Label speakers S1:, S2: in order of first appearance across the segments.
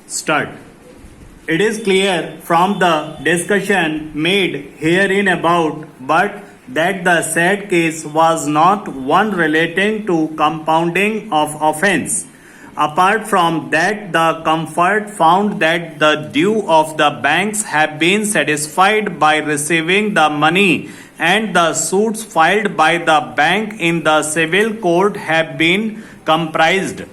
S1: Start. It is clear from the discussion made herein about, but that the said case was not one relating to compounding of offence. Apart from that, the comfort found that the due of the banks have been satisfied by receiving the money, and the suits filed by the bank in the civil court have been comprised.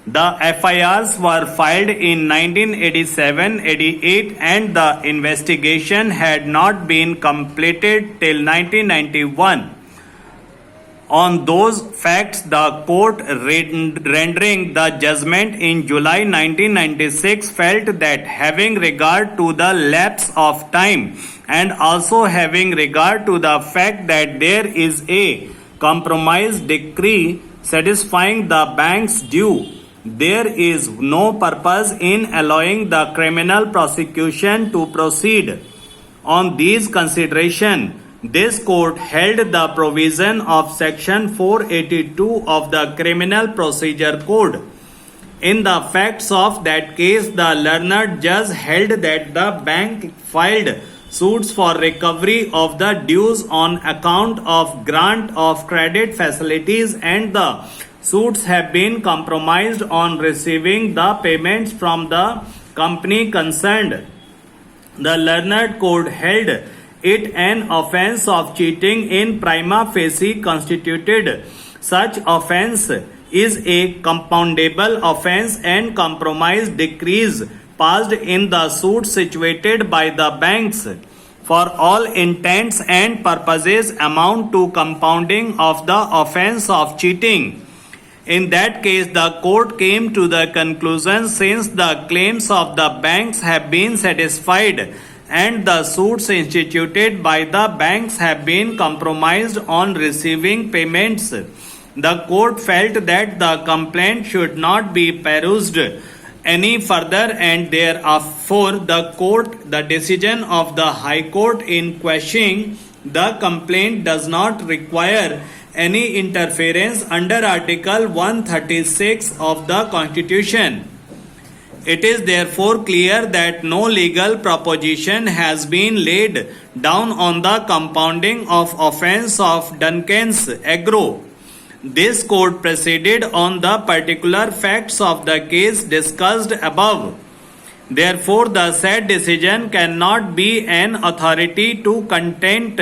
S1: The FIRs were filed in 1987-88 and the investigation had not been completed till 1991. On those facts, the court rendering the judgment in July 1996 felt that having regard to the lapse of time and also having regard to the fact that there is a compromise decree satisfying the bank's due, there is no purpose in allowing the criminal prosecution to proceed. On these considerations, this court held the provision of Section 482 of the Criminal Procedure Code. In the facts of that case, the learned judge held that the bank filed suits for recovery of the dues on account of grant of credit facilities, and the suits have been compromised on receiving the payments from the company concerned. The learned court held it an offence of cheating in prima facie constituted. Such offence is a compoundable offence, and compromise decrees passed in the suit situated by the banks for all intents and purposes amount to compounding of the offence of cheating. In that case, the court came to the conclusion, since the claims of the banks have been satisfied and the suits instituted by the banks have been compromised on receiving payments, the court felt that the complaint should not be perused any further, and therefore the decision of the High Court in questioning the complaint does not require any interference under Article 136 of the Constitution. It is therefore clear that no legal proposition has been laid down on the compounding of offence of Duncan's Agro. This court proceeded on the particular facts of the case discussed above. Therefore, the said decision cannot be an authority to contend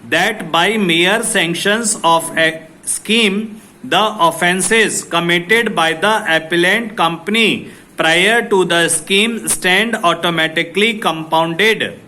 S1: that by mere sanctions of a scheme, the offences committed by the appellant company prior to the scheme stand automatically compounded.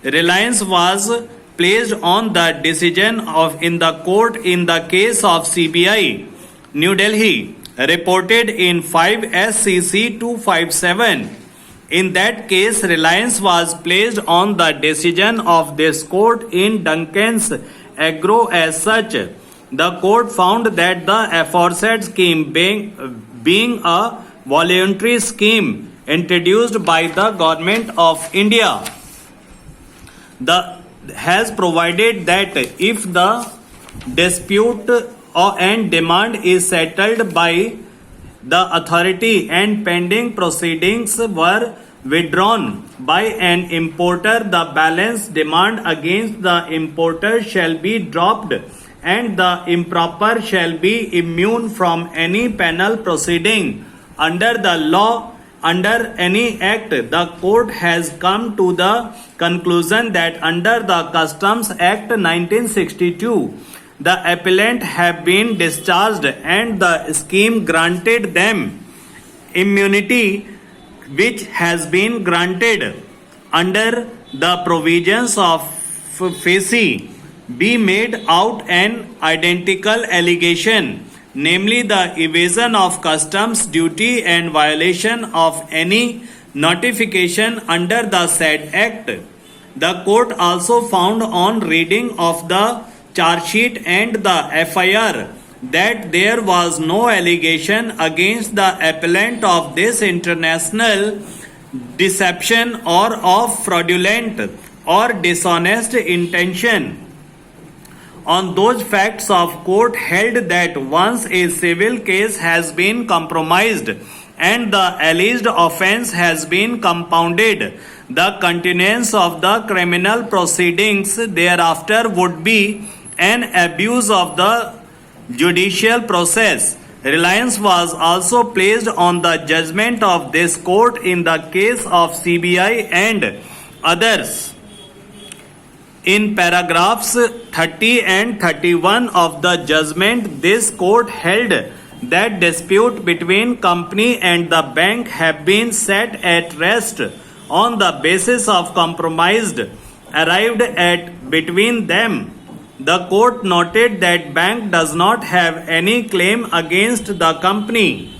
S1: Reliance was placed on the decision in the court in the case of CBI, New Delhi, reported in 5 SCC 257. In that case, reliance was placed on the decision of this court in Duncan's Agro as such. The court found that the aforesaid scheme being a voluntary scheme introduced by the Government of India has provided that if the dispute and demand is settled by the authority and pending proceedings were withdrawn by an importer, the balance demand against the importer shall be dropped, and the improper shall be immune from any penal proceeding under the law, under any act. The court has come to the conclusion that under the Customs Act 1962, the appellant have been discharged and the scheme granted them immunity, which has been granted under the provisions of FACI. Be made out an identical allegation, namely the evasion of customs duty and violation of any notification under the said act. The court also found on reading of the charge sheet and the FIR that there was no allegation against the appellant of this international deception or of fraudulent or dishonest intention. On those facts, of court held that once a civil case has been compromised and the alleged offence has been compounded, the continuance of the criminal proceedings thereafter would be an abuse of the judicial process. Reliance was also placed on the judgment of this court in the case of CBI and others. In paragraphs 30 and 31 of the judgment, this court held that dispute between company and the bank have been set at rest on the basis of compromise arrived at between them. The court noted that bank does not have any claim against the company.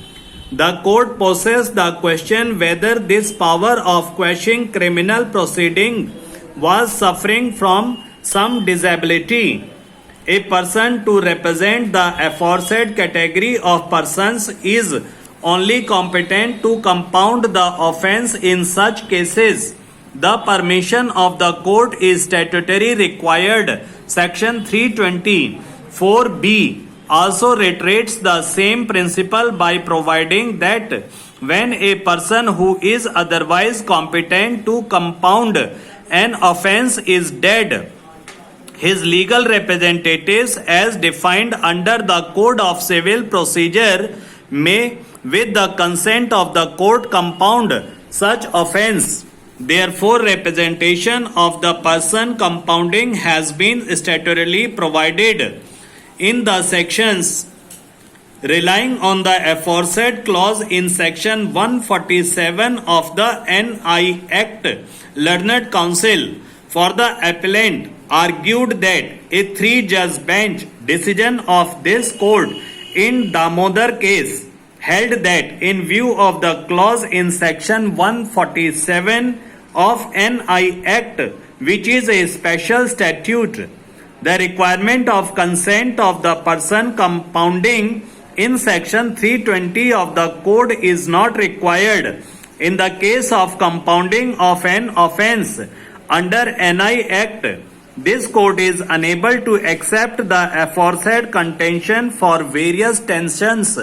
S1: The court poses the question whether this power of quashing criminal proceeding was suffering from some disability. A person to represent the aforesaid category of persons is only competent to compound the offence in such cases. The permission of the court is statutorily required. Section 324B also reiterates the same principle by providing that when a person who is otherwise competent to compound an offence is dead, his legal representatives as defined under the Code of Civil Procedure may, with the consent of the court, compound such offence. Therefore, representation of the person compounding has been statutorily provided in the sections. Relying on the aforesaid clause in section 147 of the NI Act, Learned Counsel for the appellant argued that a three-judge bench decision of this court in Damodar case held that in view of the clause in section 147 of NI Act, which is a special statute, the requirement of consent of the person compounding in section 320 of the code is not required in the case of compounding of an offence under NI Act. This court is unable to accept the aforesaid contention for various tensions.